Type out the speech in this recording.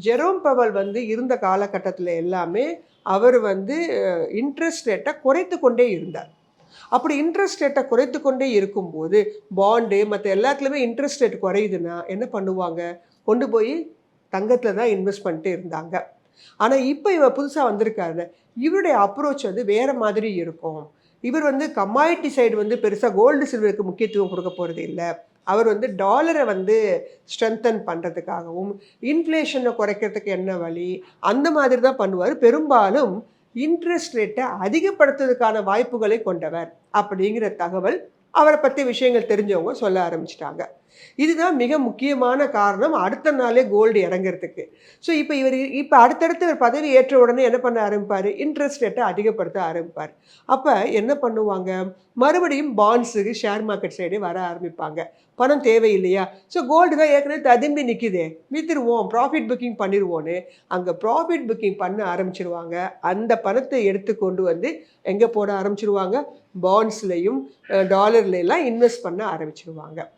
Jerome Powell வந்து இருந்த காலகட்டத்தில் எல்லாமே அவர் வந்து இன்ட்ரெஸ்ட் ரேட்டை குறைத்து கொண்டே இருந்தார். அப்படி இன்ட்ரெஸ்ட் ரேட்டை குறைத்து கொண்டே இருக்கும்போது பாண்டு மற்ற எல்லாத்துலேயுமே இன்ட்ரெஸ்ட் ரேட் குறையுதுன்னா என்ன பண்ணுவாங்க, கொண்டு போய் தங்கத்தில் தான் இன்வெஸ்ட் பண்ணிட்டு இருந்தாங்க. ஆனால் இப்போ இவர் புதுசாக வந்திருக்காரு, இவருடைய அப்ரோச் வந்து வேறு மாதிரி இருக்கும். இவர் வந்து கமாடிட்டி சைடு வந்து பெருசாக கோல்டு சில்வருக்கு முக்கியத்துவம் கொடுக்க போகிறது இல்லை. அவர் வந்து டாலரை வந்து ஸ்ட்ரென்தன் பண்ணுறதுக்காகவும் இன்ஃப்ளேஷனை குறைக்கிறதுக்கு என்ன வழி அந்த மாதிரி தான் பண்ணுவார். பெரும்பாலும் இன்ட்ரெஸ்ட் ரேட்டை அதிகப்படுத்துறதுக்கான வாய்ப்புகளை கொண்டவர் அப்படிங்கிற தகவல் அவரை பற்றி விஷயங்கள் தெரிஞ்சவங்க சொல்ல ஆரம்பிச்சிட்டாங்க. இதுதான் மிக முக்கியமான காரணம் அடுத்த நாளே கோல்டு இறங்கிறதுக்கு. ஸோ இப்போ அடுத்தடுத்து ஒரு பதவி ஏற்ற உடனே என்ன பண்ண ஆரம்பிப்பார், இன்ட்ரெஸ்ட் ரேட்டை அதிகப்படுத்த ஆரம்பிப்பார். அப்போ என்ன பண்ணுவாங்க, மறுபடியும் பாண்ட்ஸுக்கு ஷேர் மார்க்கெட் சைடே வர ஆரம்பிப்பாங்க. பணம் தேவையில்லையா, ஸோ கோல்டு தான் ஏற்கனவே ததும்பி நிற்கிதே, விற்றுருவோம், ப்ராஃபிட் புக்கிங் பண்ணிடுவோன்னு அங்கே ப்ராஃபிட் புக்கிங் பண்ண ஆரம்பிச்சிருவாங்க. அந்த பணத்தை எடுத்து கொண்டு வந்து எங்கே போட ஆரம்பிச்சிருவாங்க, பாண்ட்ஸ்லையும் டாலர்லாம் இன்வெஸ்ட் பண்ண ஆரம்பிச்சிருவாங்க.